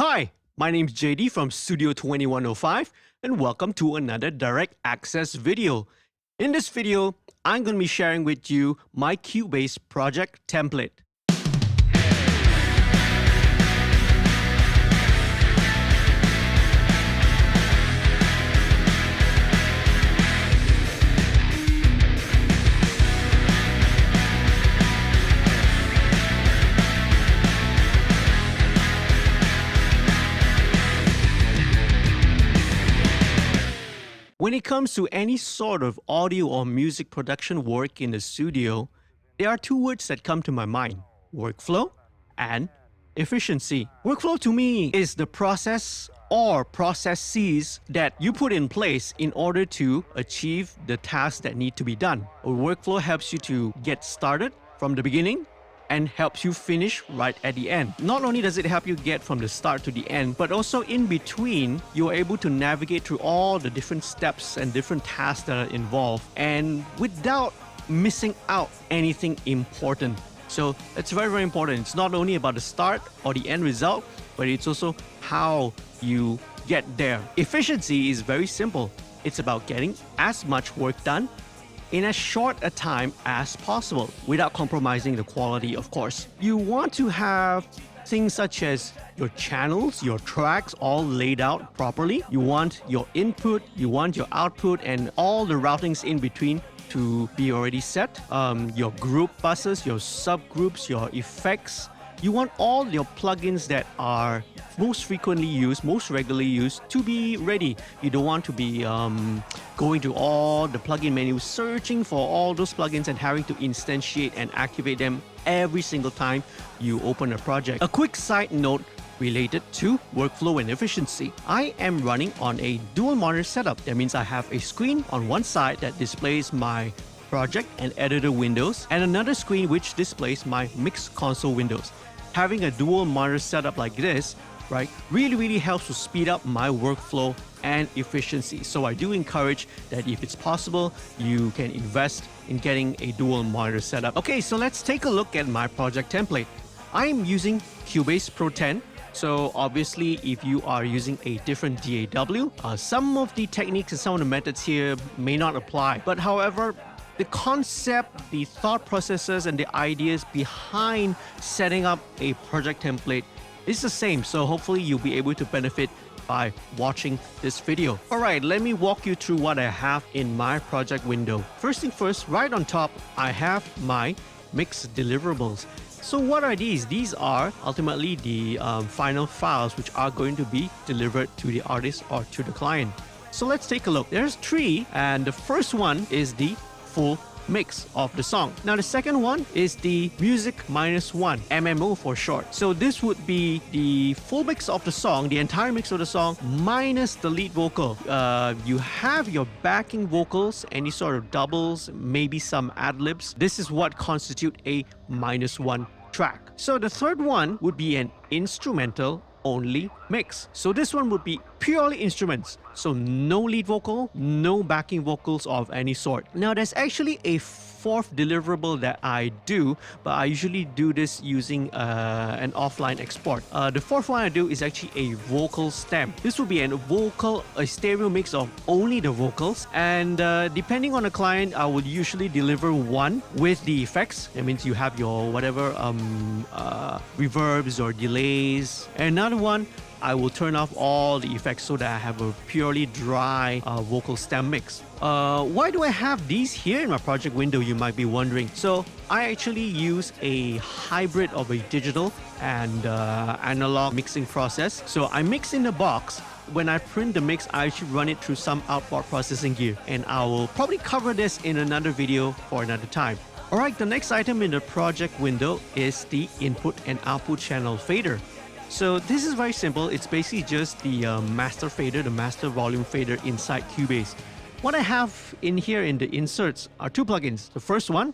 Hi, my name's JD from Studio 2105 and welcome to another direct access video. In this video, I'm going to be sharing with you my Cubase project template. When it comes to any sort of audio or music production work in the studio, there are two words that come to my mind: workflow and efficiency. Workflow to me is the process or processes that you put in place in order to achieve the tasks that need to be done. A workflow helps you to get started from the beginning and helps you finish right at the end. Not only does it help you get from the start to the end, but also in between, you're able to navigate through all the different steps and different tasks that are involved and without missing out anything important. So it's very, very important. It's not only about the start or the end result, but it's also how you get there. Efficiency is very simple. It's about getting as much work done in as short a time as possible without compromising the quality, of course. You want to have things such as your channels, your tracks all laid out properly. You want your input, you want your output, and all the routings in between to be already set. Your group buses, your subgroups, your effects. You want all your plugins that are most frequently used, most regularly used to be ready. You don't want to be going to all the plugin menus, searching for all those plugins and having to instantiate and activate them every single time you open a project. A quick side note related to workflow and efficiency. I am running on a dual monitor setup. That means I have a screen on one side that displays my project and editor windows and another screen which displays my mix console windows. Having a dual monitor setup like this, right, really helps to speed up my workflow and efficiency. So I do encourage that if it's possible, you can invest in getting a dual monitor setup. Okay, so let's take a look at my project template. I'm using Cubase Pro 10. So obviously, if you are using a different DAW, some of the techniques and some of the methods here may not apply. But however, the concept, the thought processes, and the ideas behind setting up a project template is the same. So hopefully you'll be able to benefit by watching this video. All right, let me walk you through what I have in my project window. First thing first, right on top, I have my mix deliverables. So what are these? These are ultimately the final files which are going to be delivered to the artist or to the client. So let's take a look. There's three, and the first one is the full mix of the song. Now the second one is the music -1, MMO for short. So this would be the full mix of the song, the entire mix of the song minus the lead vocal. You have your backing vocals, any sort of doubles, maybe some ad-libs. This is what constitute a -1 track. So the third one would be an instrumental only mix. So this one would be purely instruments. So no lead vocal, no backing vocals of any sort. Now there's actually a fourth deliverable that I do, but I usually do this using an offline export. The fourth one I do is actually a vocal stem. This would be a stereo mix of only the vocals. And depending on the client, I would usually deliver one with the effects. That means you have your whatever reverbs or delays. And another one, I will turn off all the effects so that I have a purely dry vocal stem mix. Why do I have these here in my project window, you might be wondering. So I actually use a hybrid of a digital and analog mixing process. So I mix in the box. When I print the mix, I should run it through some outboard processing gear. And I will probably cover this in another video for another time. Alright, the next item in the project window is the input and output channel fader. So this is very simple. It's basically just the master fader, the master volume fader inside Cubase. What I have in here in the inserts are two plugins. The first one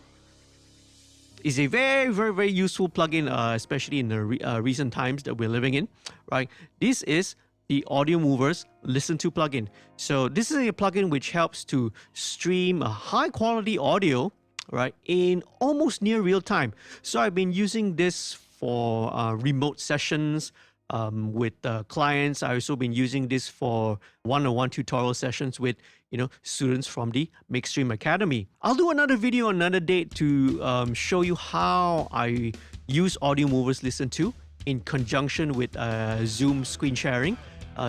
is a very useful plugin, especially in the recent times that we're living in, right? This is the Audio Movers Listen To plugin. So this is a plugin which helps to stream a high quality audio, right, in almost near real time. So I've been using this for remote sessions, with clients. I also been using this for one-on-one tutorial sessions with students from the MixStream Academy. I'll do another video another date to show you how I use Audio Movers Listen to in conjunction with Zoom screen sharing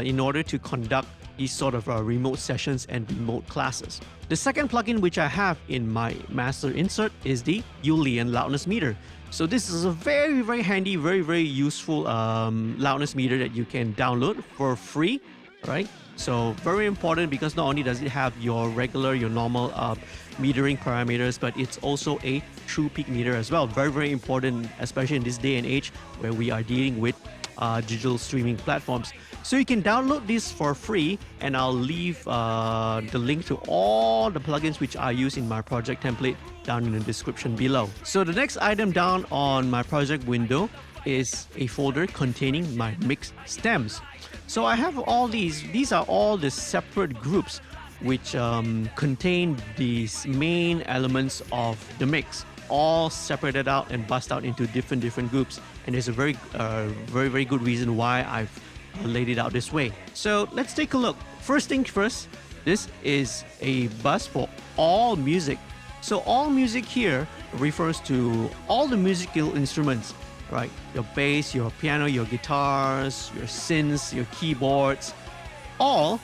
in order to conduct these sort of remote sessions and remote classes. The second plugin which I have in my master insert is the Julian loudness meter. So this is a very, very handy, very, very useful loudness meter that you can download for free, right? So very important because not only does it have your normal metering parameters, but it's also a true peak meter as well. Very, very important, especially in this day and age where we are dealing with digital streaming platforms. So you can download this for free, and I'll leave the link to all the plugins which I use in my project template down in the description below. So the next item down on my project window is a folder containing my mix stems. So I have all these are all the separate groups which contain these main elements of the mix, all separated out and bust out into different groups. And there's a very very good reason why I've laid it out this way. So let's take a look. First thing first, this is a bus for all music. So all music here refers to all the musical instruments, right? Your bass, your piano, your guitars, your synths, your keyboards, all,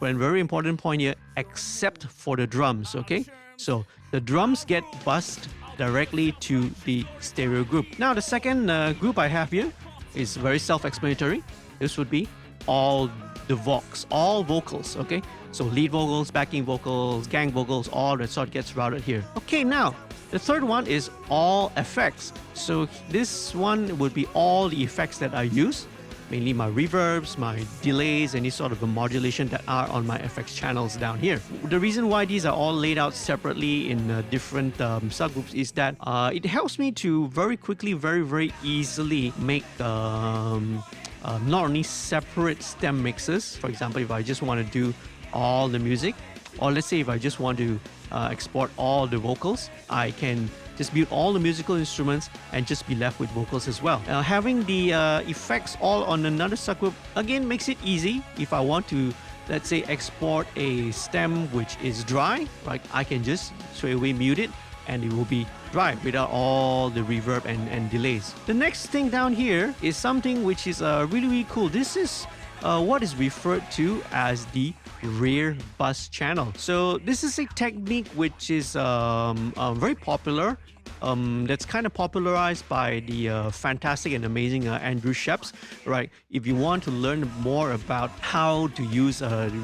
but a very important point here, except for the drums, okay? So the drums get bussed directly to the stereo group. Now the second group I have here is very self-explanatory. This would be all the all vocals, okay? So lead vocals, backing vocals, gang vocals, all that sort gets routed here. Okay, now the third one is all effects. So this one would be all the effects that I use, mainly my reverbs, my delays, any sort of a modulation that are on my FX channels down here. The reason why these are all laid out separately in different subgroups is that it helps me to very quickly, very easily make not only separate stem mixes. For example, if I just want to do all the music, or let's say if I just want to export all the vocals, I can just mute all the musical instruments and just be left with vocals as well. Having the effects all on another subgroup again makes it easy. If I want to, let's say, export a stem which is dry, right, I can just straight away mute it and it will be dry without all the reverb and delays. The next thing down here is something which is really cool. This is what is referred to as the rear bus channel. So this is a technique which is very popular. That's kind of popularized by the fantastic and amazing Andrew Sheps, right? If you want to learn more about how to use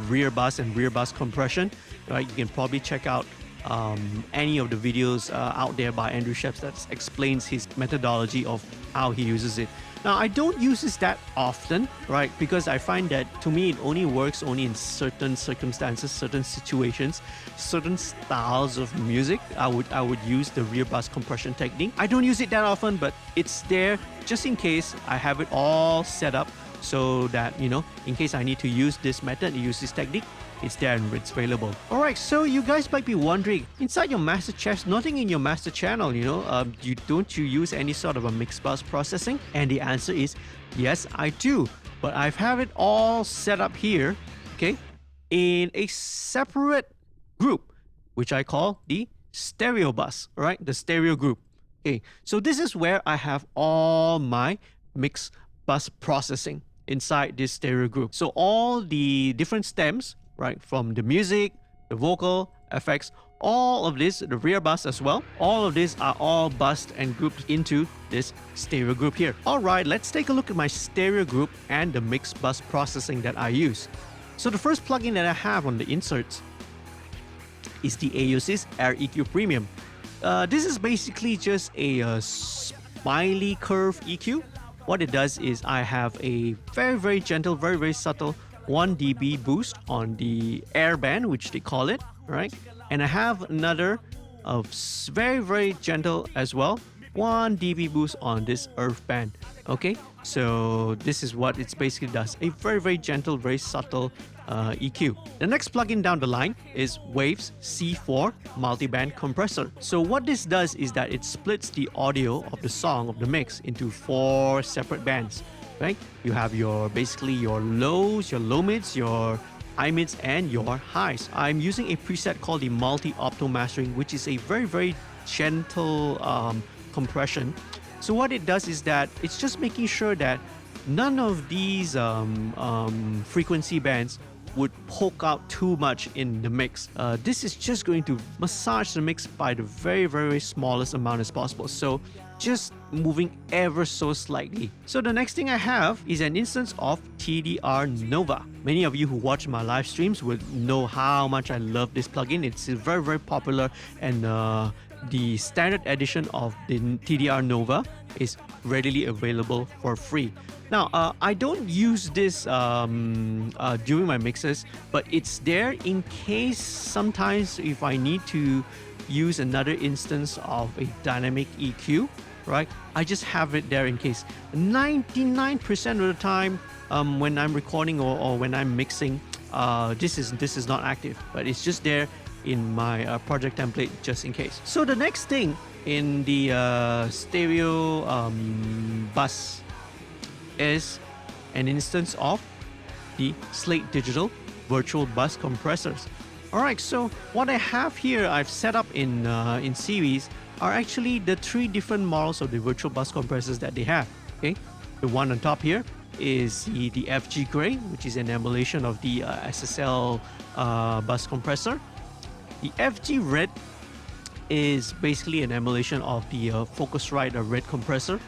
rear bus and rear bus compression, right, you can probably check out any of the videos out there by Andrew Sheps that explains his methodology of how he uses it. Now, I don't use this that often, right? Because I find that to me, it only works only in certain circumstances, certain situations, certain styles of music. I would use the rear bus compression technique. I don't use it that often, but it's there just in case. I have it all set up so that, in case I need to use this method, use this technique, it's there and it's available. Alright, so you guys might be wondering, inside your master channel, nothing in your master channel, don't you use any sort of a Mixbuss processing? And the answer is, yes, I do. But I have it all set up here, okay, in a separate group, which I call the stereo bus, right? The stereo group. Okay, so this is where I have all my Mixbuss processing inside this stereo group. So all the different stems, right, from the music, the vocal, effects, all of this, the rear bus as well, all of these are all bussed and grouped into this stereo group here. Alright, let's take a look at my stereo group and the Mixbuss processing that I use. So the first plugin that I have on the inserts is the AOSys Air EQ Premium. This is basically just a smiley curve EQ. What it does is I have a very gentle, very subtle 1 dB boost on the air band, which they call it, right? And I have another very gentle as well, 1 dB boost on this earth band. Okay, so this is what it basically does, a very gentle, very subtle EQ. The next plugin down the line is Waves C4 multiband compressor. So what this does is that it splits the audio of the song of the mix into 4 separate bands. right? You have basically your lows, your low mids, your high mids, and your highs. I'm using a preset called the multi-opto mastering, which is a very gentle compression. So what it does is that it's just making sure that none of these frequency bands would poke out too much in the mix. This is just going to massage the mix by the very smallest amount as possible. So just moving ever so slightly. So the next thing I have is an instance of TDR Nova. Many of you who watch my live streams would know how much I love this plugin. It's very popular, and the standard edition of the TDR Nova is readily available for free. Now, I don't use this during my mixes, but it's there in case sometimes if I need to use another instance of a dynamic EQ, right? I just have it there in case. 99% of the time when I'm recording or when I'm mixing, this is not active, but it's just there in my project template just in case. So the next thing in the stereo bus is an instance of the Slate Digital virtual bus compressors. All right, so what I have here, I've set up in series, are actually the 3 different models of the virtual bus compressors that they have. Okay, the one on top here is the FG Gray, which is an emulation of the SSL bus compressor. The FG Red is basically an emulation of the Focusrite Red compressor,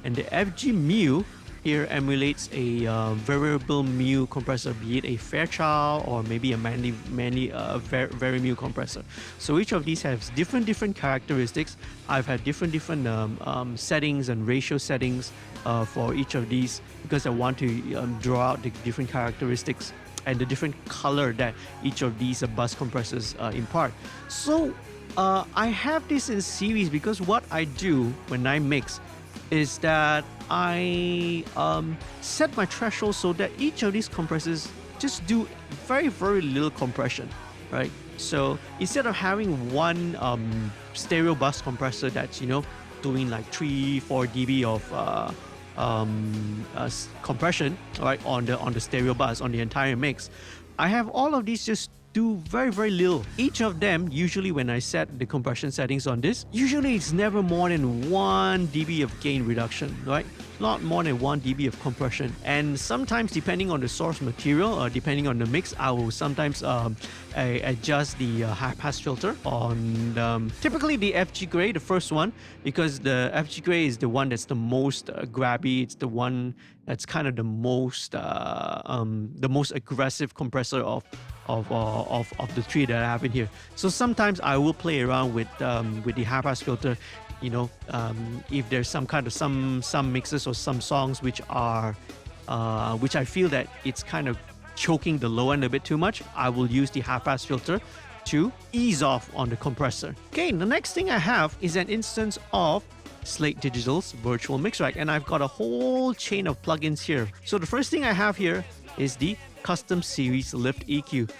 and the FG Mu here emulates a variable mu compressor, be it a Fairchild or maybe a Manly Vari-Mu compressor. So each of these has different characteristics. I've had different settings and ratio settings for each of these because I want to draw out the different characteristics and the different color that each of these bus compressors impart. So I have this in series because what I do when I mix is that I set my threshold so that each of these compressors just do very little compression, right? So instead of having one stereo bus compressor that's doing like 3-4 dB of compression, right, on the stereo bus on the entire mix, I have all of these just do very little. Each of them, usually when I set the compression settings on this, usually it's never more than 1 dB of gain reduction, right? Not more than 1 dB of compression. And sometimes, depending on the source material or depending on the mix, I will sometimes adjust the high pass filter on typically the FG Gray, the first one, because the FG Gray is the one that's the most grabby. It's the one that's kind of the most aggressive compressor of the 3 that I have in here. So sometimes I will play around with the high pass filter. If there's some mixes or some songs which are which I feel that it's kind of choking the low end a bit too much, I will use the high pass filter to ease off on the compressor. Okay, the next thing I have is an instance of Slate Digital's virtual mix rack, and I've got a whole chain of plugins here. So the first thing I have here is the Custom Series Lift EQ.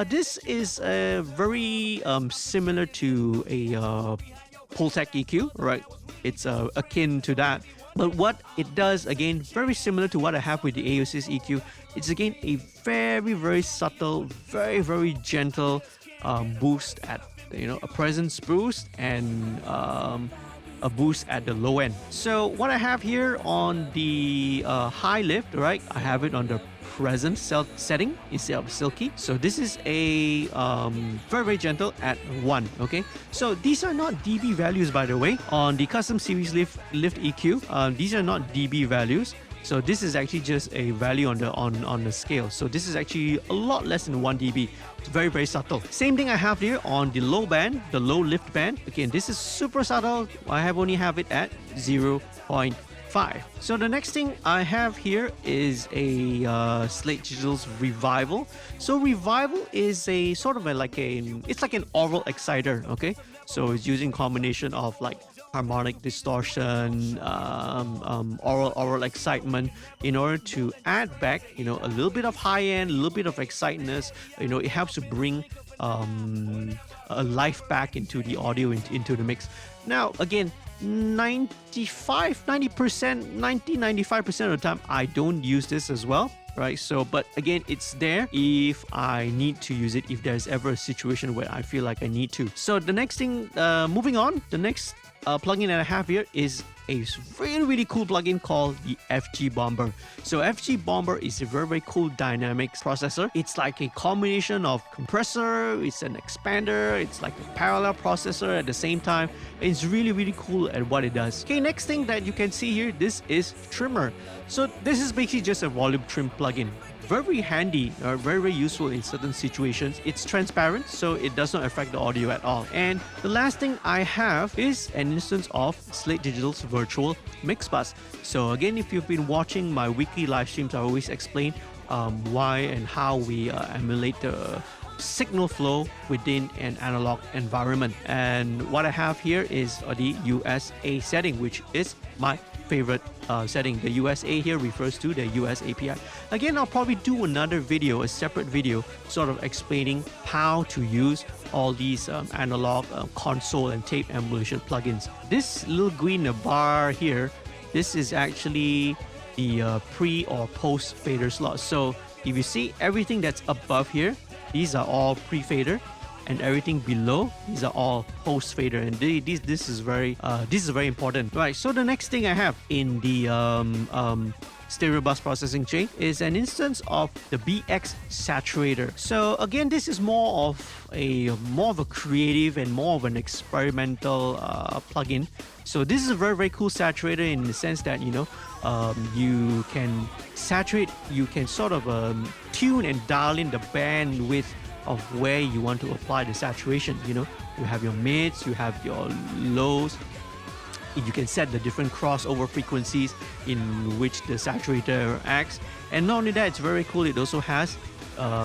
This is very similar to a Pultec EQ, right? It's akin to that. But what it does, again, very similar to what I have with the AOSys EQ, it's again a very subtle, very gentle boost at a presence boost and a boost at the low end. So what I have here on the high lift, right? I have it on the present setting instead of silky. So this is a very gentle at 1. Okay, so these are not dB values, by the way. On the Custom Series Lift EQ, these are not dB values. So this is actually just a value on the scale. So this is actually a lot less than 1 dB. It's very subtle. Same thing I have here on the low band, the low lift band. Again, this is super subtle. I only have it at 0.5. So the next thing I have here is a Slate Digital's Revival. So Revival is a sort of it's like an oral exciter, okay? So it's using combination of like harmonic distortion, oral excitement in order to add back, a little bit of high end, a little bit of exciteness. It helps to bring a life back into the audio, into the mix. Now, again, 95, 90%, 90, 95% of the time, I don't use this as well. Right, so but again, it's there if I need to use it, if there's ever a situation where I feel like I need to. So the next thing, moving on, the next plugin that I have here is a really cool plugin called the FG Bomber. So FG Bomber is a very cool dynamics processor. It's like a combination of compressor, it's an expander, it's like a parallel processor at the same time. It's really cool at what it does. Okay, next thing that you can see here, this is trimmer. So this is basically just a volume trim plugin. Very handy, very useful in certain situations. It's transparent, so it does not affect the audio at all. And the last thing I have is an instance of Slate Digital's virtual Mixbuss. So again, if you've been watching my weekly live streams, I always explain why and how we emulate the signal flow within an analog environment. And what I have here is the USA setting, which is my favorite setting. The USA here refers to the US API. Again, I'll probably do another video, a separate video, sort of explaining how to use all these analog console and tape emulation plugins. This little green bar here, this is actually the pre or post fader slot. So if you see everything that's above here, these are all pre-fader, and everything below, these are all post fader, and this is very important. Right, so the next thing I have in the stereo bus processing chain is an instance of the BX saturator. So again, this is more of a creative and more of an experimental plugin. So this is a very cool saturator in the sense that, you know, you can saturate, you can sort of tune and dial in the bandwidth of where you want to apply the saturation. You know, you have your mids, you have your lows. You can set the different crossover frequencies in which the saturator acts. And not only that, it's very cool, it also has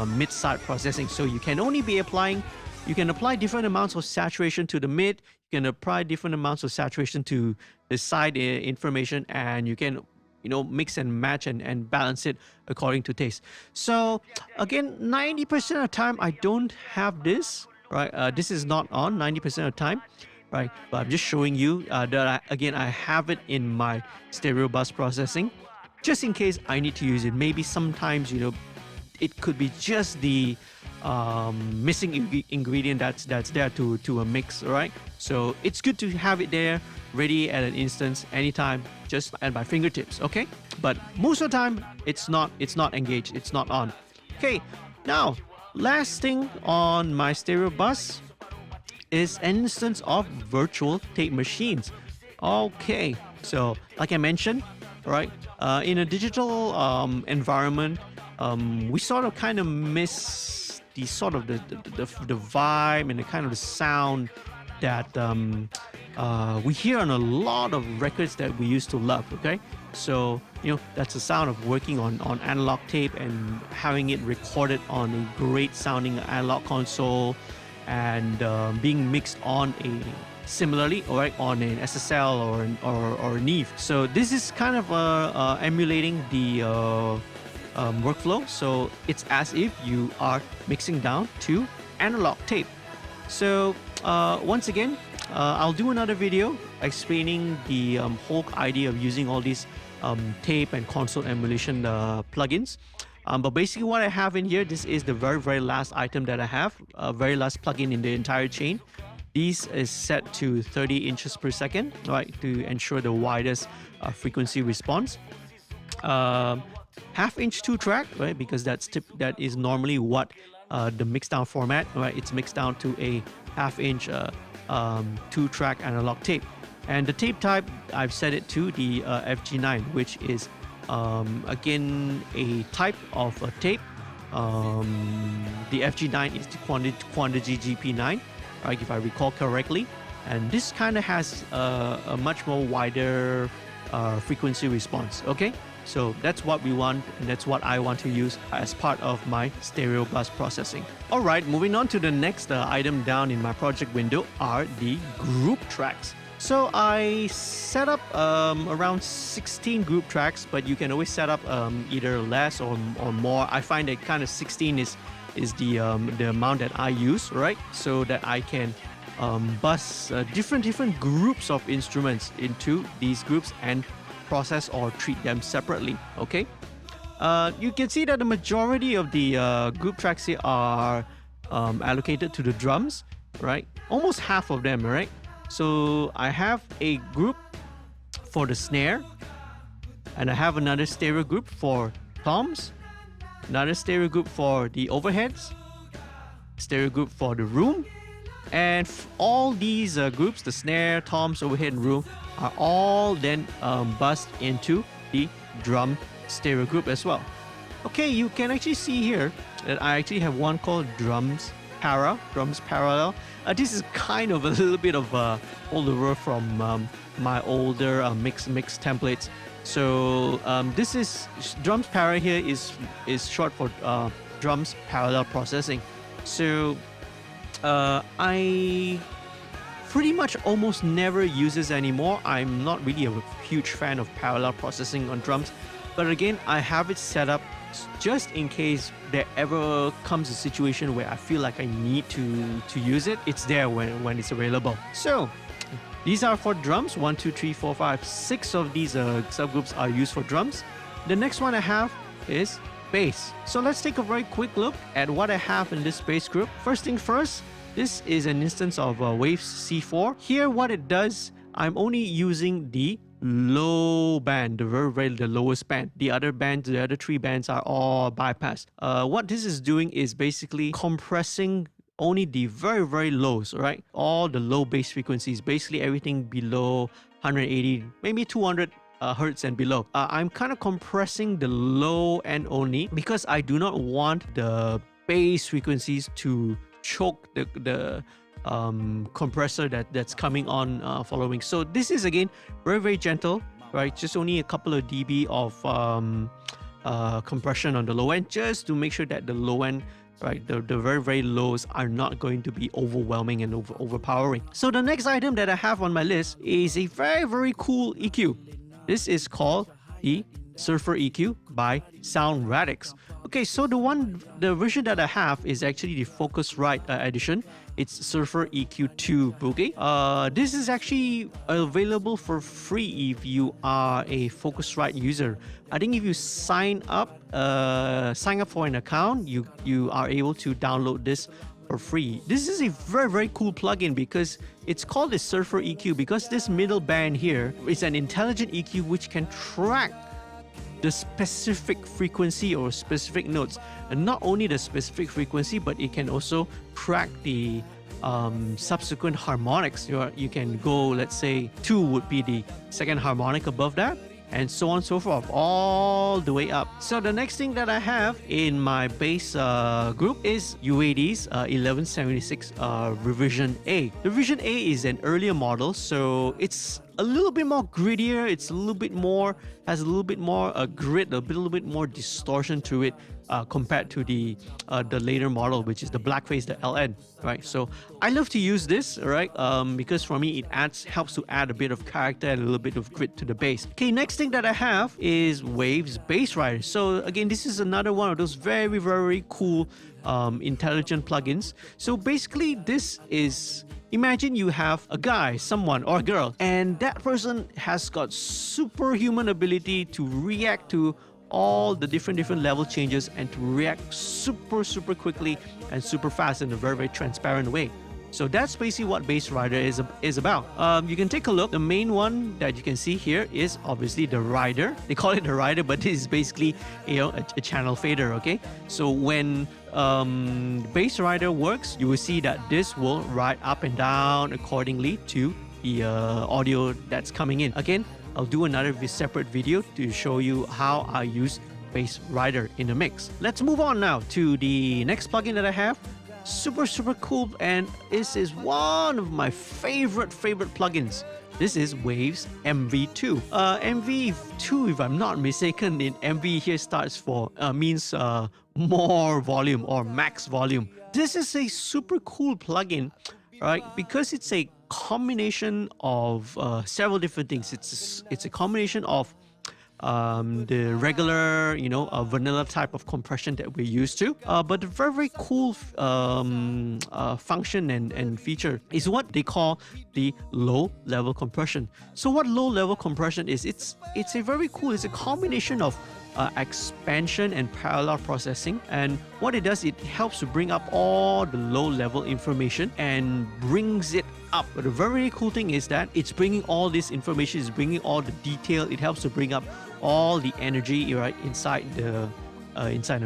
mid-side processing. So you can only be applying, you can apply different amounts of saturation to the mid, you can apply different amounts of saturation to the side information, and you can, you know, mix and match and balance it according to taste. So again, 90% of the time I don't have this, right? This is not on 90% of the time, right? But I'm just showing you that I have it in my stereo bus processing, just in case I need to use it. Maybe sometimes, you know, it could be just the missing ingredient that's there to a mix, right? So it's good to have it there, ready at an instance, anytime, just at my fingertips, okay? But most of the time, it's not engaged, it's not on. Okay, now, last thing on my stereo bus is an instance of virtual tape machines. Okay, so like I mentioned, right, in a digital environment, we sort of kind of miss the sort of the vibe and the kind of the sound that we hear on a lot of records that we used to love. Okay, so you know, that's the sound of working on analog tape and having it recorded on a great sounding analog console, and being mixed on a similarly, right, on an SSL or an Neve. So this is kind of emulating the workflow. So it's as if you are mixing down to analog tape. So once again, I'll do another video explaining the whole idea of using all these tape and console emulation plugins. But basically what I have in here, this is the very last item that I have, very last plugin in the entire chain. This is set to 30 inches per second, right, to ensure the widest frequency response. Half-inch 2-track, right, because that is normally what the mixdown format, right? It's mixed down to a half-inch 2-track analog tape. And the tape type, I've set it to the FG9, which is again a type of a tape. The FG9 is the Quantity GP9, right, if I recall correctly. And this kind of has a much more wider frequency response. Okay, so that's what we want, and that's what I want to use as part of my stereo bus processing. All right, moving on to the next item down in my project window are the group tracks. So I set up around 16 group tracks, but you can always set up either less or more. I find that kind of 16 is the amount that I use, right? So that I can bus different groups of instruments into these groups and process or treat them separately. Okay, you can see that the majority of the group tracks here are allocated to the drums, right? Almost half of them, right? So I have a group for the snare, and I have another stereo group for toms, another stereo group for the overheads, stereo group for the room, and all these groups, the snare, toms, overhead, and room, are all then bussed into the drum stereo group as well. Okay, you can actually see here that I actually have one called drums parallel. This is kind of a little bit of holdover from my older mix templates. So this is drums parallel here is short for drums parallel processing. So I pretty much almost never use this anymore. I'm not really a huge fan of parallel processing on drums, but again, I have it set up just in case there ever comes a situation where I feel like I need to use it. It's there when it's available. So these are for drums. 1, 2, 3, 4, 5, 6 of these subgroups are used for drums. The next one I have is bass. So let's take a very quick look at what I have in this bass group. First thing first, this is an instance of Waves C4. Here what it does, I'm only using the low band, the lowest band. The other bands, the other 3 bands are all bypassed. What this is doing is basically compressing only the very lows, right? All the low bass frequencies, basically everything below 180, maybe 200 hertz and below. I'm kind of compressing the low end only because I do not want the bass frequencies to choke the compressor that's coming on following. So this is again very gentle, right? Just only a couple of dB of compression on the low end, just to make sure that the low end, right, the very lows are not going to be overwhelming and overpowering. So the next item that I have on my list is a very cool EQ. This is called the Surfer EQ by Soundtoys. Okay, so the version that I have is actually the Focusrite edition. It's Surfer EQ2 Boogie. This is actually available for free if you are a Focusrite user. I think if you sign up for an account, you are able to download this for free. This is a very cool plugin because it's called the Surfer EQ because this middle band here is an intelligent EQ which can track the specific frequency or specific notes, and not only the specific frequency, but it can also track the subsequent harmonics. You can go, let's say 2 would be the second harmonic above that, and so on and so forth, all the way up. So the next thing that I have in my bass group is UAD's 1176 Revision A. The Revision A is an earlier model, so it's a little bit more grittier. It's a little bit more, has a little bit more grit, a little bit more distortion to it compared to the later model, which is the blackface, the LN, right? So I love to use this, right? Because for me it helps to add a bit of character and a little bit of grit to the bass. Okay, next thing that I have is Waves Bass Rider. So again, this is another one of those very cool intelligent plugins. So basically this is, imagine you have a guy, someone, or a girl, and that person has got superhuman ability to react to all the different level changes and to react super quickly and super fast in a very transparent way. So that's basically what Bass Rider is about. You can take a look. The main one that you can see here is obviously the rider. They call it the rider, but this is basically a channel fader. Okay, so when Bass Rider works, you will see that this will ride up and down accordingly to the audio that's coming in. Again, I'll do another separate video to show you how I use Bass Rider in the mix. Let's move on now to the next plugin that I have. Super cool, and this is one of my favorite plugins. This is Waves MV2. MV2, if I'm not mistaken, in MV here starts for means more volume or max volume. This is a super cool plugin, right? Because it's a combination of several different things. It's a combination of the regular, vanilla type of compression that we're used to. But the very, very cool function and feature is what they call the low-level compression. So what low-level compression is, it's a very cool, it's a combination of expansion and parallel processing, and what it does, it helps to bring up all the low-level information and brings it up. But the very cool thing is that it's bringing all this information, it's bringing all the detail, it helps to bring up all the energy right inside the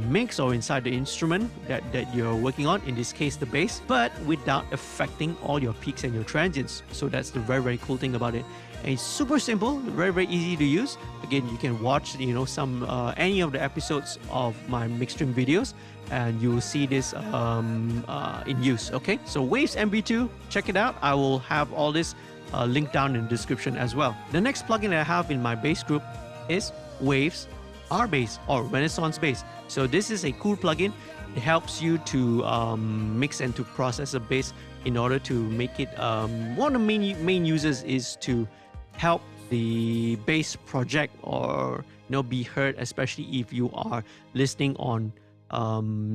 mix or inside the instrument that you're working on, in this case the bass, but without affecting all your peaks and your transients. So that's the very, very cool thing about it. And it's super simple, very, very easy to use. Again, you can watch any of the episodes of my MixStream videos and you will see this in use. Okay, so Waves MB2, check it out. I will have all this linked down in the description as well. The next plugin I have in my bass group is Waves R-Bass or Renaissance Bass. So this is a cool plugin. It helps you to mix and to process a bass in order to make it. One of the main uses is to help the bass project or be heard, especially if you are listening on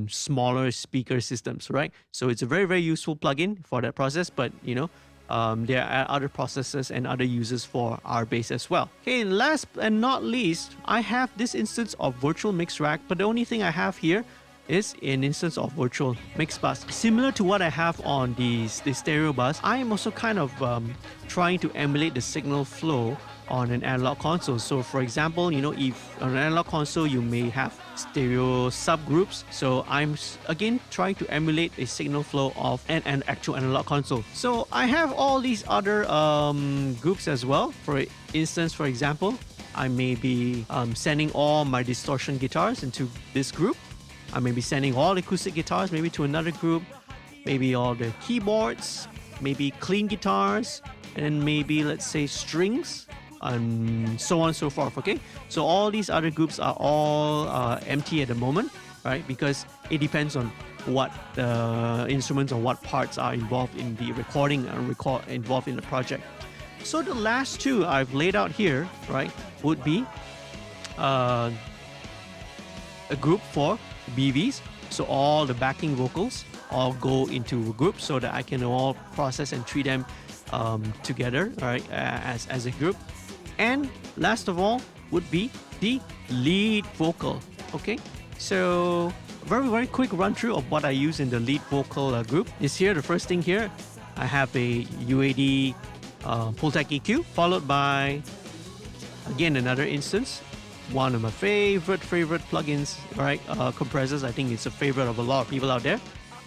smaller speaker systems, right? So it's a very, very useful plugin for that process. But there are other processors and other uses for our bass as well. Okay, and last and not least, I have this instance of virtual mix rack, but the only thing I have here is an instance of virtual Mixbuss. Similar to what I have on the stereo bus, I am also kind of trying to emulate the signal flow on an analog console. So for example, if on an analog console you may have stereo subgroups, so I'm again trying to emulate a signal flow of an actual analog console. So I have all these other groups as well. For instance, for example, I may be sending all my distortion guitars into this group. I may be sending all acoustic guitars maybe to another group, maybe all the keyboards, maybe clean guitars, and maybe let's say strings, and so on and so forth. Okay, so all these other groups are all empty at the moment, right? Because it depends on what instruments or what parts are involved in the recording and involved in the project. So the last two I've laid out here, right, would be a group for BVs. So all the backing vocals all go into a group so that I can all process and treat them together, right, as a group. And last of all would be the lead vocal. Okay, so very, very quick run through of what I use in the lead vocal group is here. The first thing here, I have a UAD Pultec EQ, followed by again another instance, one of my favorite plugins, right? Compressors. I think it's a favorite of a lot of people out there.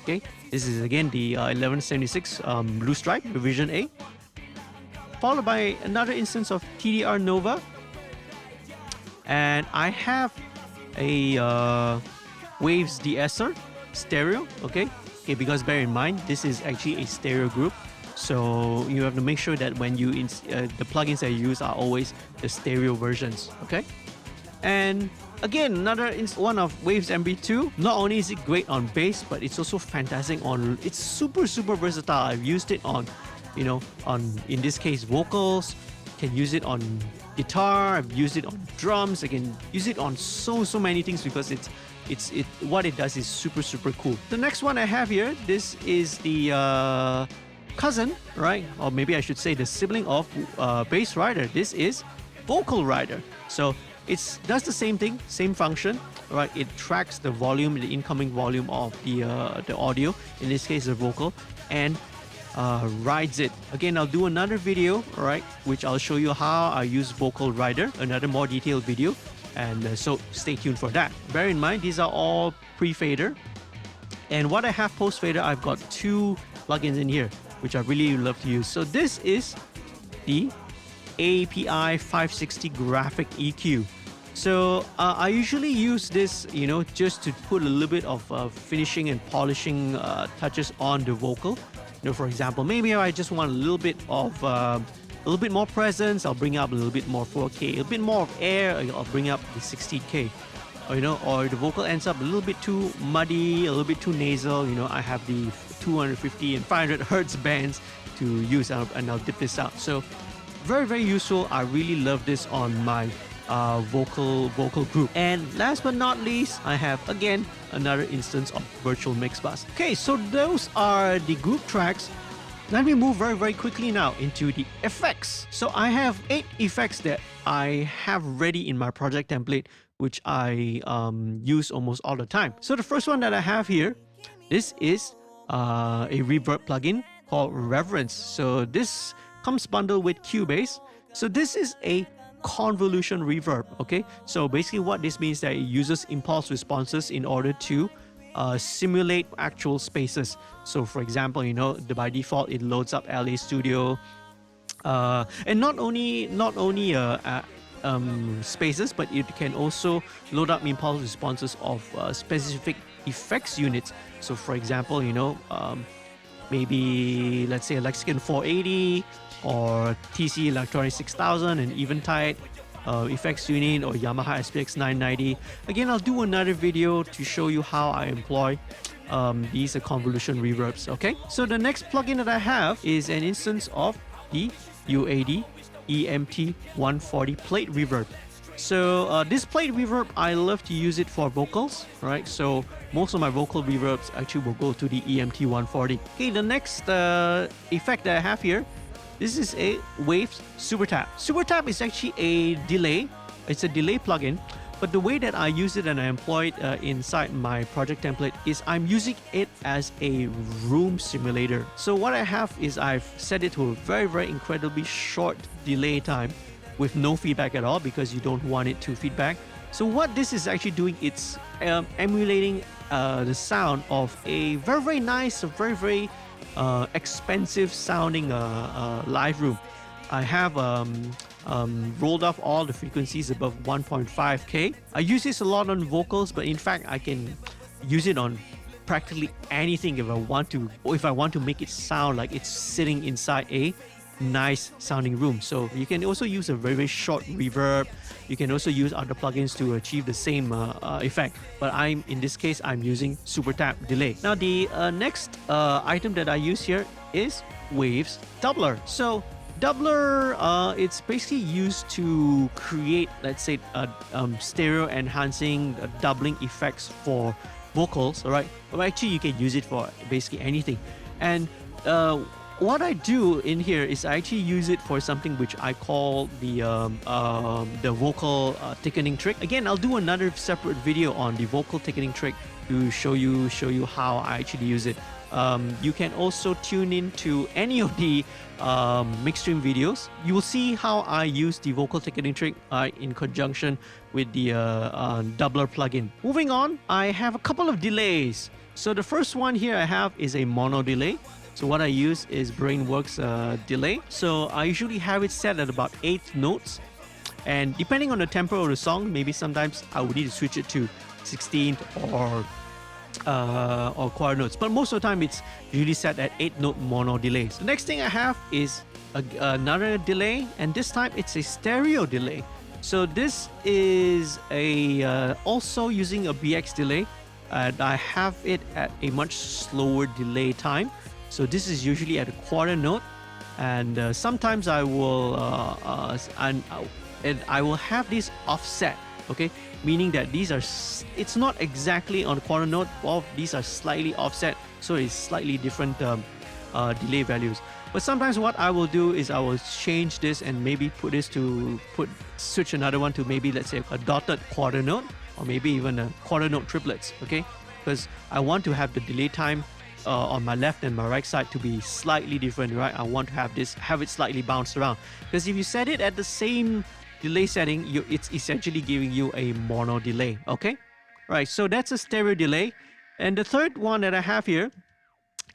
Okay, this is again the 1176 Blue Stripe Revision A, followed by another instance of TDR Nova, and I have a Waves de-esser stereo. Okay, because bear in mind this is actually a stereo group, so you have to make sure that when you the plugins that you use are always the stereo versions. Okay. And again, another one of Waves MB2. Not only is it great on bass, but it's also fantastic on. It's super versatile. I've used it on, in this case vocals. Can use it on guitar. I've used it on drums. I can use it on so many things because what it does is super cool. The next one I have here, this is the cousin, right? Or maybe I should say the sibling of Bass Rider. This is Vocal Rider. So it does the same thing, same function, right? It tracks the volume, the incoming volume of the audio, in this case the vocal, and rides it. Again, I'll do another video, right, which I'll show you how I use Vocal Rider, another more detailed video, and so stay tuned for that. Bear in mind, these are all pre-fader, and what I have post-fader, I've got two plugins in here, which I really love to use. So this is the API 560 graphic EQ. So I usually use this, just to put a little bit of finishing and polishing touches on the vocal. For example, maybe I just want a little bit more presence. I'll bring up a little bit more 4K, a little bit more of air. I'll bring up the 16K. Or the vocal ends up a little bit too muddy, a little bit too nasal. I have the 250 and 500 hertz bands to use, and I'll dip this out. So very useful. I really love this on my vocal group. And last but not least, I have again another instance of virtual Mixbuss. Okay, so those are the group tracks. Let me move very quickly now into the effects. So I have 8 effects that I have ready in my project template, which I use almost all the time. So the first one that I have here, this is a reverb plugin called Reverence. So this comes bundled with Cubase. So this is a convolution reverb. Okay, so basically what this means that it uses impulse responses in order to simulate actual spaces. So for example, you know, by default it loads up LA Studio, and not only spaces, but it can also load up impulse responses of specific effects units. So for example, you know, maybe let's say a Lexicon 480 or TC Electronic 6000 and Eventide effects unit, or Yamaha SPX 990. Again, I'll do another video to show you how I employ these convolution reverbs. Okay, so the next plugin that I have is an instance of the UAD EMT 140 plate reverb. So this plate reverb, I love to use it for vocals, right? So most of my vocal reverbs actually will go to the EMT 140. Okay, the next effect that I have here, this is a Waves SuperTap. SuperTap is actually a delay. It's a delay plugin, but the way that I use it and I employ it inside my project template is I'm using it as a room simulator. So what I have is I've set it to a very incredibly short delay time with no feedback at all, because you don't want it to feedback. So what this is actually doing, it's emulating the sound of a very nice, very expensive sounding live room. I have rolled off all the frequencies above 1.5K. I use this a lot on vocals, but in fact I can use it on practically anything if I want to, or if I want to make it sound like it's sitting inside a nice sounding room. So you can also use a very short reverb. You can also use other plugins to achieve the same effect, but in this case I'm using SuperTap delay. Now the next item that I use here is Waves Doubler. So Doubler, it's basically used to create, let's say, stereo enhancing doubling effects for vocals. All right, well, actually you can use it for basically anything. And what I do in here is I actually use it for something which I call the vocal thickening trick. Again, I'll do another separate video on the vocal thickening trick to show you how I actually use it. You can also tune into any of the MixStream videos. You will see how I use the vocal thickening trick in conjunction with the doubler plugin. Moving on, I have a couple of delays. So the first one here I have is a mono delay. So what I use is Brainworks delay. So I usually have it set at about 8 notes. And depending on the tempo of the song, maybe sometimes I would need to switch it to 16th or quarter notes. But most of the time it's usually set at 8-note mono delays. The next thing I have is another delay, and this time it's a stereo delay. So this is also using a BX delay, and I have it at a much slower delay time. So this is usually at a quarter note, and sometimes I will and I will have this offset. Okay, meaning that these are, it's not exactly on quarter note. All of these are slightly offset, so it's slightly different delay values. But sometimes what I will do is I will change this and maybe switch another one to maybe, let's say, a dotted quarter note, or maybe even a quarter note triplets. Okay, because I want to have the delay time on my left and my right side to be slightly different, right? I want to have it slightly bounced around, because if you set it at the same delay setting, it's essentially giving you a mono delay. Okay, right, so that's a stereo delay. And the third one that I have here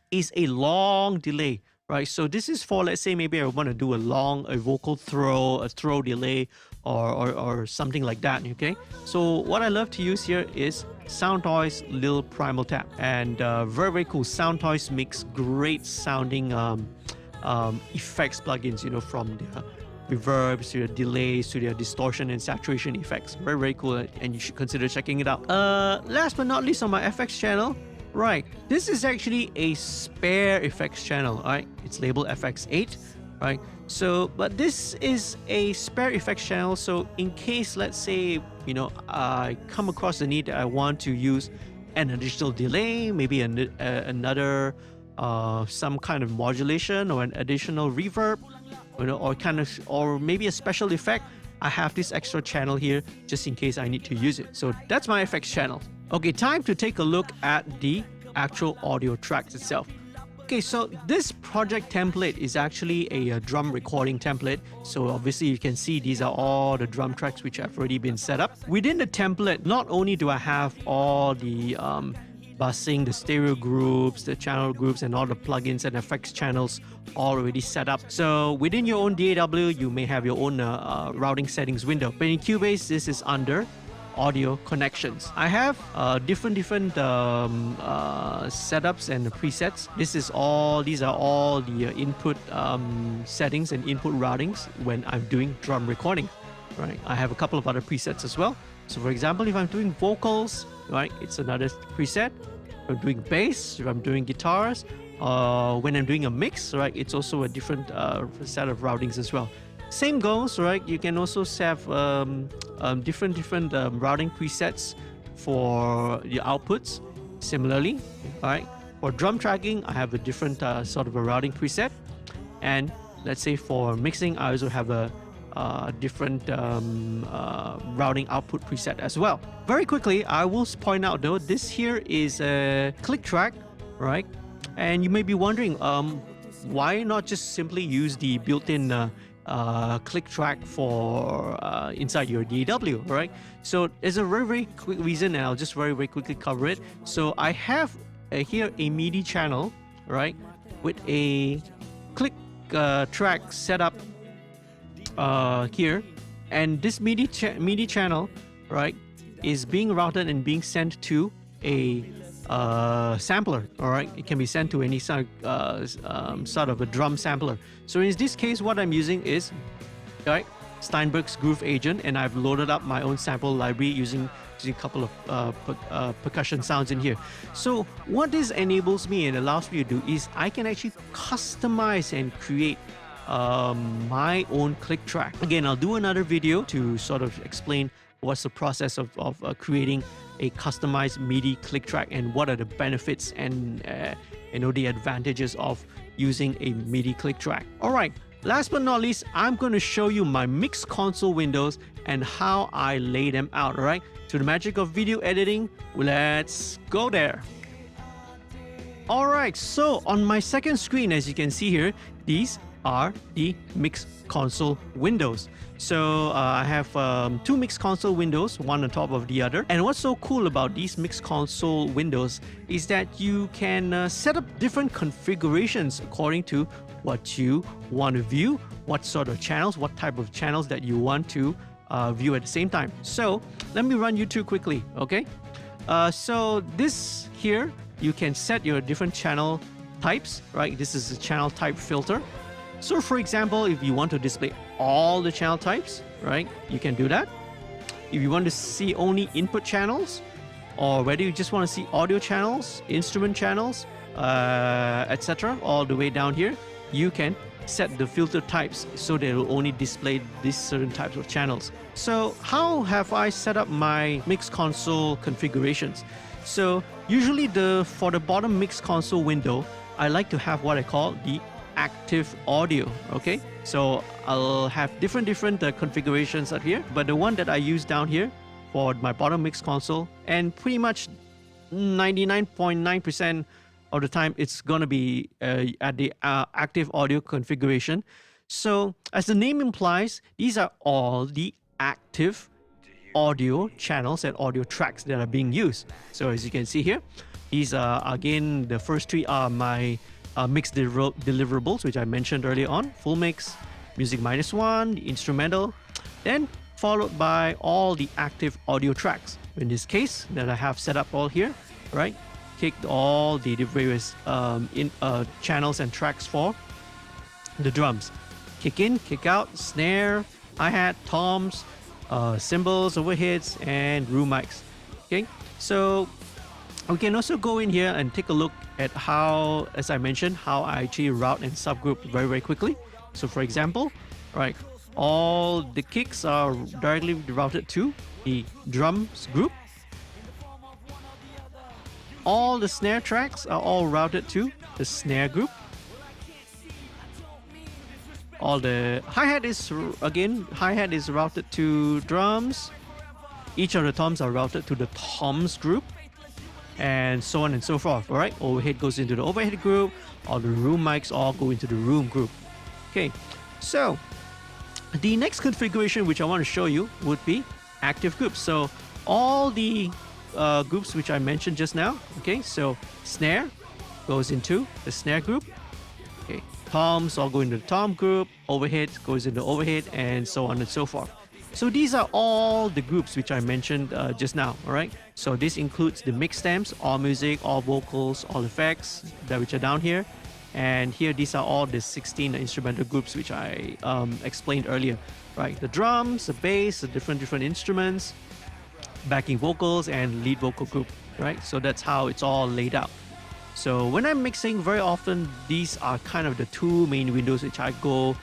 is a long delay, right? So this is for, let's say, maybe I want to do a vocal throw, a throw delay, or something like that. Okay, so what I love to use here is Soundtoys Lil Primaltap, and very cool. Soundtoys makes great sounding effects plugins, you know, from the reverbs to the delays to the distortion and saturation effects. Very cool, and you should consider checking it out. Last but not least, on my FX channel, right, this is actually a spare effects channel. All right, it's labeled FX8, right? So, but this is a spare effects channel. So in case, let's say, I come across the need that I want to use an additional delay, maybe another, some kind of modulation or an additional reverb, or maybe a special effect, I have this extra channel here just in case I need to use it. So that's my effects channel. Okay, time to take a look at the actual audio tracks itself. Okay, so this project template is actually a drum recording template. So obviously you can see these are all the drum tracks which have already been set up. Within the template, not only do I have all the bussing, the stereo groups, the channel groups, and all the plugins and effects channels already set up. So within your own DAW, you may have your own routing settings window. But in Cubase, this is under audio connections. I have different setups and presets. These are all the input settings and input routings when I'm doing drum recording. Right, I have a couple of other presets as well. So for example, if I'm doing vocals, right, it's another preset. If I'm doing bass, if I'm doing guitars, when I'm doing a mix, right, it's also a different set of routings as well. Same goes, right? You can also have different routing presets for your outputs. Similarly, right? For drum tracking, I have a different sort of a routing preset, and let's say for mixing, I also have a different routing output preset as well. Very quickly, I will point out though, this here is a click track, right? And you may be wondering, why not just simply use the built-in click track for inside your DAW, right? So there's a very quick reason, and I'll just very quickly cover it. So I have here a MIDI channel, right, with a click track set up here, and this MIDI channel, right, is being routed and being sent to a sampler. All right, it can be sent to any sort of a drum sampler. So in this case, what I'm using is, right, Steinberg's Groove Agent, and I've loaded up my own sample library using a couple of percussion sounds in here. So what this enables me and allows me to do is I can actually customize and create my own click track. Again, I'll do another video to sort of explain what's the process of creating a customized MIDI click track and what are the benefits and the advantages of using a MIDI click track. All right, last but not least, I'm going to show you my mix console windows and how I lay them out. All right, to the magic of video editing, let's go there. All right, so on my second screen, as you can see here, these are the mix console windows. So I have two mix console windows, one on top of the other. And what's so cool about these mix console windows is that you can set up different configurations according to what you want to view, what sort of channels, what type of channels that you want to view at the same time. So let me run you through quickly, okay? So this here, you can set your different channel types, right? This is a channel type filter. So for example, if you want to display all the channel types, right, you can do that. If you want to see only input channels, or whether you just want to see audio channels, instrument channels, etc., all the way down here, you can set the filter types so they will only display these certain types of channels. So how have I set up my mix console configurations? So usually for the bottom mix console window, I like to have what I call the active audio. Okay, so I'll have different configurations out here, but the one that I use down here for my bottom mix console, and pretty much 99.9% of the time it's gonna be at the active audio configuration. So as the name implies, these are all the active audio channels and audio tracks that are being used. So as you can see here, these are, again, the first three are my mix deliverables, which I mentioned earlier on: full mix, music -1, the instrumental, then followed by all the active audio tracks. In this case, that I have set up all here, right? Kicked all the various channels and tracks for the drums. Kick in, kick out, snare, hi-hat, toms, cymbals, overheads, and room mics. Okay, so we can also go in here and take a look at how, as I mentioned, how I actually route and subgroup very quickly. So for example, right, all the kicks are directly routed to the drums group. All the snare tracks are all routed to the snare group. All the hi-hat is, again, hi-hat is routed to drums. Each of the toms are routed to the toms group, and so on and so forth. All right, overhead goes into the overhead group. All the room mics all go into the room group. Okay, so the next configuration which I want to show you would be active groups. So all the groups which I mentioned just now. Okay, so snare goes into the snare group. Okay, toms all go into the tom group. Overhead goes into overhead, and so on and so forth. So these are all the groups which I mentioned just now. All right. So this includes the mix stems, all music, all vocals, all effects that which are down here, and here these are all the 16 instrumental groups which I explained earlier. Right. The drums, the bass, the different instruments, backing vocals, and lead vocal group. Right. So that's how it's all laid out. So when I'm mixing, very often these are kind of the two main windows which I go.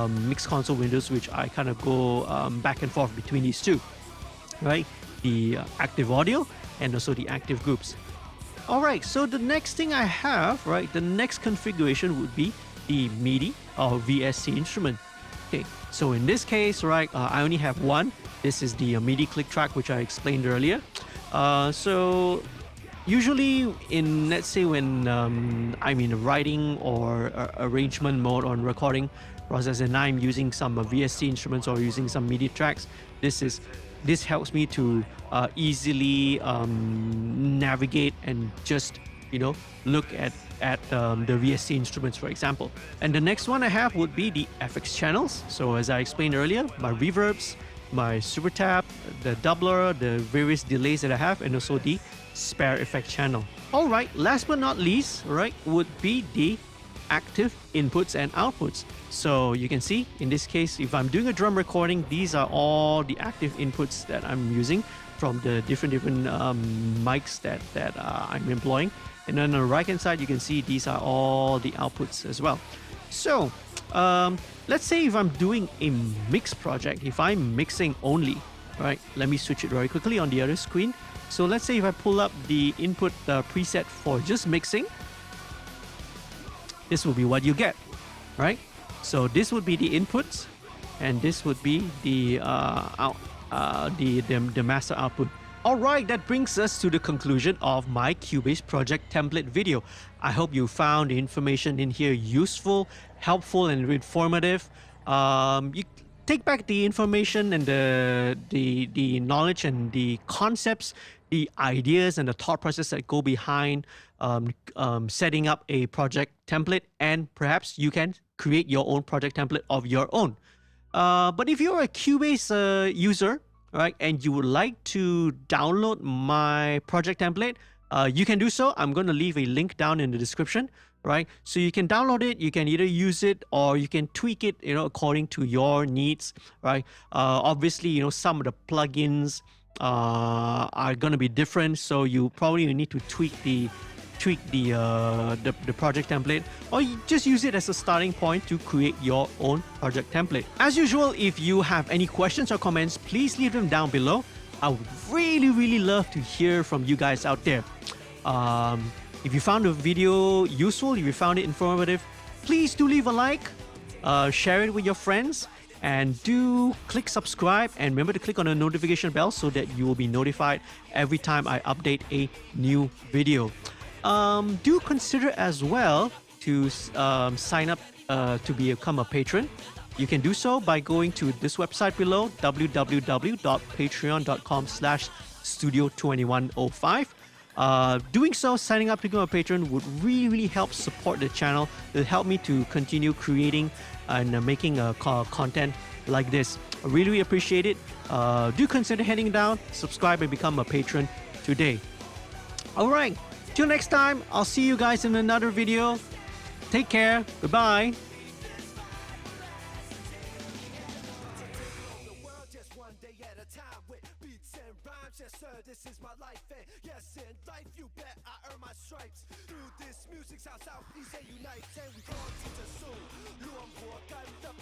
Mix console windows which I kind of go back and forth between these two, right? The active audio and also the active groups. All right, so the next thing I have, right, the next configuration would be the MIDI or VST instrument. Okay, so in this case, right, I only have one. This is the MIDI click track which I explained earlier. So usually in, let's say when I'm in writing or arrangement mode on recording process and I'm using some VST instruments or using some MIDI tracks, this helps me to easily navigate and just, you know, look at the VST instruments, for example. And the next one I have would be the FX channels. So as I explained earlier, my reverbs, my SuperTap, the doubler, the various delays that I have, and also the spare effect channel. All right, last but not least, right, would be the active inputs and outputs. So you can see in this case, if I'm doing a drum recording, these are all the active inputs that I'm using from the different mics that I'm employing. And then on the right hand side, you can see these are all the outputs as well. So let's say if I'm doing a mix project, if I'm mixing only, right, let me switch it very quickly on the other screen. So let's say if I pull up the input preset for just mixing, this will be what you get, right? So this would be the inputs, and this would be the the master output. All right, that brings us to the conclusion of my Cubase project template video. I hope you found the information in here useful, helpful, and informative. You take back the information and the knowledge and the concepts, the ideas and the thought process that go behind setting up a project template, and perhaps you can create your own project template of your own. But if you're a Cubase user, right, and you would like to download my project template, you can do so. I'm going to leave a link down in the description, right? So you can download it, you can either use it or you can tweak it, you know, according to your needs, right? Obviously, you know, some of the plugins are going to be different, so you probably need to tweak the project template, or you just use it as a starting point to create your own project template. As usual, if you have any questions or comments, please leave them down below. I would really love to hear from you guys out there. If you found the video useful, if you found it informative, please do leave a like, share it with your friends, and do click subscribe, and remember to click on the notification bell so that you will be notified every time I update a new video. Do consider as well to sign up to become a patron. You can do so by going to this website below, www.patreon.com/studio2105. Doing so, signing up to become a patron would really help support the channel. It'll help me to continue creating and making content like this. I really appreciate it. Do consider heading down, subscribe, and become a patron today. All right. Till next time, I'll see you guys in another video. Take care. Goodbye. beats and rhymes, yes sir, this is my life. And yes, in life you bet I earn my stripes. Through this music, South Southeast and unites. And we gon' teach us soon. 루언 부어간다